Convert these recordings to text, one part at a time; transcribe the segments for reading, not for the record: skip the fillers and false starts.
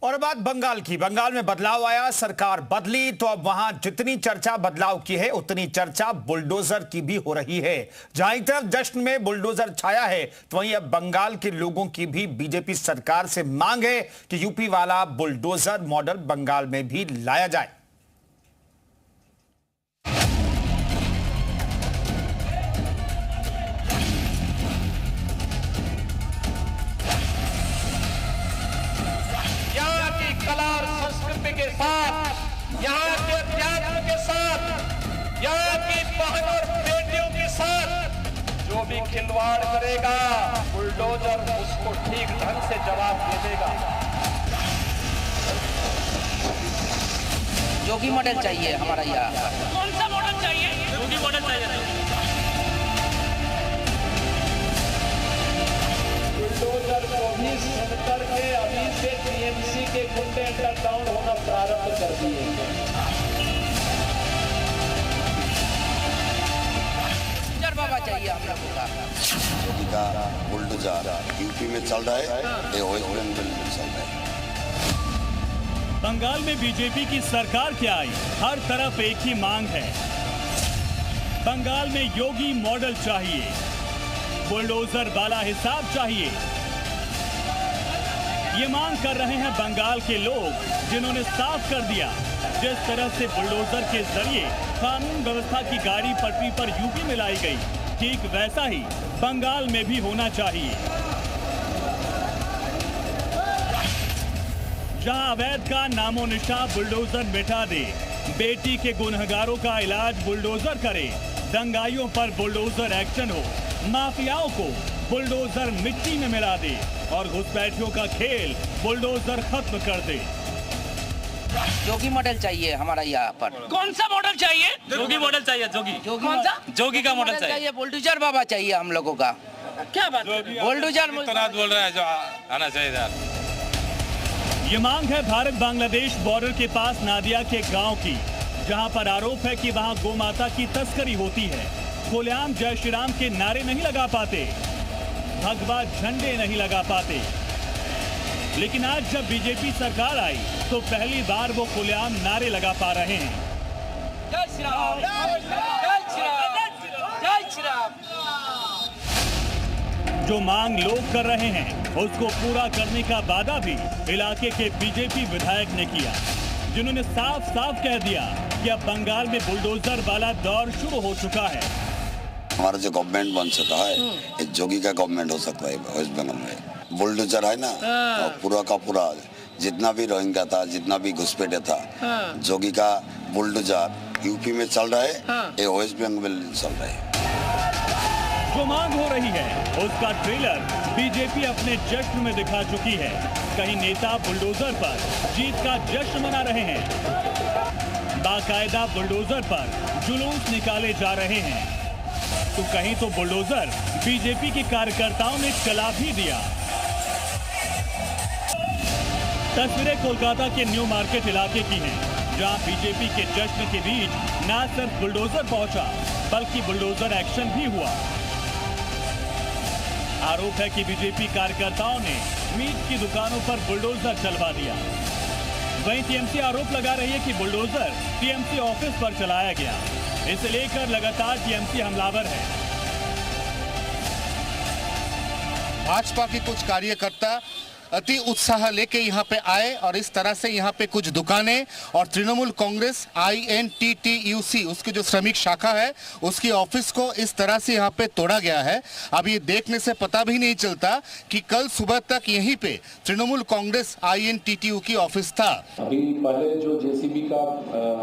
और बात बंगाल की। बंगाल में बदलाव आया, सरकार बदली, तो अब वहां जितनी चर्चा बदलाव की है उतनी चर्चा बुलडोजर की भी हो रही है। जहां एक तरफ जश्न में बुलडोजर छाया है, तो वहीं अब बंगाल के लोगों की भी बीजेपी सरकार से मांग है कि यूपी वाला बुलडोजर मॉडल बंगाल में भी लाया जाए। के साथ, यहाँ के अध्यात्म के साथ, यहाँ की बहन और बेटियों के साथ जो भी खिलवाड़ करेगा, बुलडोजर उसको ठीक ढंग से जवाब दे देगा। योगी मॉडल चाहिए हमारा यहाँ। कौन सा मॉडल चाहिए? योगी मॉडल चाहिए। बुलडोजर को भी सेंटर के अभी से टीएमसी के गुंडे अंडर डाउन होना प्रारंभ कर दिए। बाबा चाहिए हम लोगों का। योगी का बुलडोजर यूपी में चल रहा है, ये वेस्ट बंगाल में चल रहा है। बंगाल में बीजेपी की सरकार क्या आई, हर तरफ एक ही मांग है। बंगाल में योगी मॉडल चाहिए, बुलडोजर वाला हिसाब चाहिए। ये मांग कर रहे हैं बंगाल के लोग, जिन्होंने साफ कर दिया जिस तरह से बुलडोजर के जरिए कानून व्यवस्था की गाड़ी पटरी पर यूपी में लाई गई, ठीक वैसा ही बंगाल में भी होना चाहिए। जहां अवैध का नामो निशान बुलडोजर मिटा दे, बेटी के गुनहगारों का इलाज बुलडोजर करे, दंगाइयों पर बुलडोजर एक्शन हो, माफियाओं को बुलडोजर मिट्टी में मिला दे और घुसपैठियों का खेल बुलडोजर खत्म कर दे। जोगी मॉडल चाहिए हमारा यहाँ पर। कौन सा मॉडल चाहिए? जोगी मॉडल चाहिए। जोगी कौन सा? जोगी का मॉडल चाहिए। बुलडोजर बाबा चाहिए हम लोगों का। क्या बात? बुलडोजर बोल रहा है जो आना चाहिए। ये मांग है भारत बांग्लादेश बॉर्डर के पास नादिया के गांव की, जहां पर आरोप है कि वहां गोमाता की तस्करी होती है। खुलेआम जय श्री राम के नारे नहीं लगा पाते, भगवा झंडे नहीं लगा पाते, लेकिन आज जब बीजेपी सरकार आई तो पहली बार वो खुलेआम नारे लगा पा रहे हैं। जय श्री राम, जय श्री राम, जय श्री राम। जो मांग लोग कर रहे हैं उसको पूरा करने का वादा भी इलाके के बीजेपी विधायक ने किया, जिन्होंने साफ साफ कह दिया कि अब बंगाल में बुलडोजर वाला दौर शुरू हो चुका है। हमारा जो गवर्नमेंट बन सकता है, एक जोगी का गवर्नमेंट हो सकता है वेस्ट बंगाल में। बुलडोजर है ना, पूरा का पूरा जितना भी रोहिंग्या था, जितना भी घुसपैठे था, जोगी का बुलडोजर यूपी में चल रहा है, ये वेस्ट बंगाल में चल रहा है। जो मांग हो रही है उसका ट्रेलर बीजेपी अपने जश्न में दिखा चुकी है। कहीं नेता बुलडोजर पर जीत का जश्न मना रहे हैं, बाकायदा बुलडोजर पर जुलूस निकाले जा रहे हैं, तो कहीं तो बुलडोजर बीजेपी के कार्यकर्ताओं ने चला भी दिया। तस्वीरें कोलकाता के न्यू मार्केट इलाके की हैं, जहां बीजेपी के जश्न के बीच न सिर्फ बुलडोजर पहुंचा बल्कि बुलडोजर एक्शन भी हुआ। आरोप है कि बीजेपी कार्यकर्ताओं ने मीट की दुकानों पर बुलडोजर चलवा दिया। वहीं टीएमसी आरोप लगा रही है कि बुलडोजर टीएमसी ऑफिस पर चलाया गया। इसे लेकर लगातार टीएमसी हमलावर है। भाजपा के कुछ कार्यकर्ता अति उत्साह लेके यहाँ पे आए और इस तरह से यहाँ पे कुछ दुकानें और तृणमूल कांग्रेस INTTUC उसकी जो श्रमिक शाखा है उसकी ऑफिस को इस तरह से यहाँ पे तोड़ा गया है। अब ये देखने से पता भी नहीं चलता कि कल सुबह तक यहीं पे तृणमूल कांग्रेस INTTU की ऑफिस था। अभी पहले जो जेसीबी का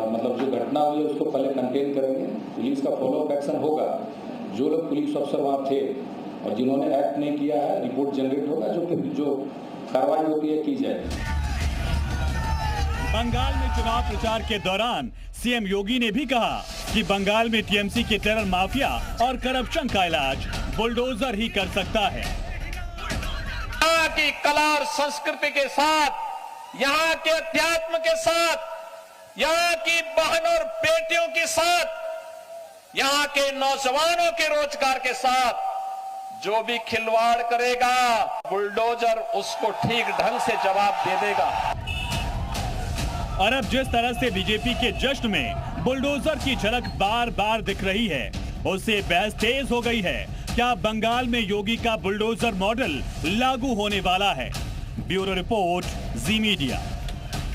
मतलब जो घटना हुई है उसको पहले कंटेन करेंगे, पुलिस का फॉलोअप एक्शन होगा। जो लोग पुलिस अफसर वहाँ थे और जिन्होंने एक्ट नहीं किया है, रिपोर्ट जनरेट होगा, जो कार्रवाई होती है की जाए। बंगाल में चुनाव प्रचार के दौरान सीएम योगी ने भी कहा कि बंगाल में टीएमसी के टेरर माफिया और करप्शन का इलाज बुलडोजर ही कर सकता है। यहाँ की कला और संस्कृति के साथ, यहाँ के अध्यात्म के साथ, यहाँ की बहन और बेटियों के साथ, यहाँ के नौजवानों के रोजगार के साथ जो भी खिलवाड़ करेगा बुलडोजर उसको ठीक ढंग से जवाब दे देगा। और अब जिस तरह से बीजेपी के जश्न में बुलडोजर की झलक बार बार दिख रही है, उससे बहस तेज हो गई है। क्या बंगाल में योगी का बुलडोजर मॉडल लागू होने वाला है? ब्यूरो रिपोर्ट, जी मीडिया।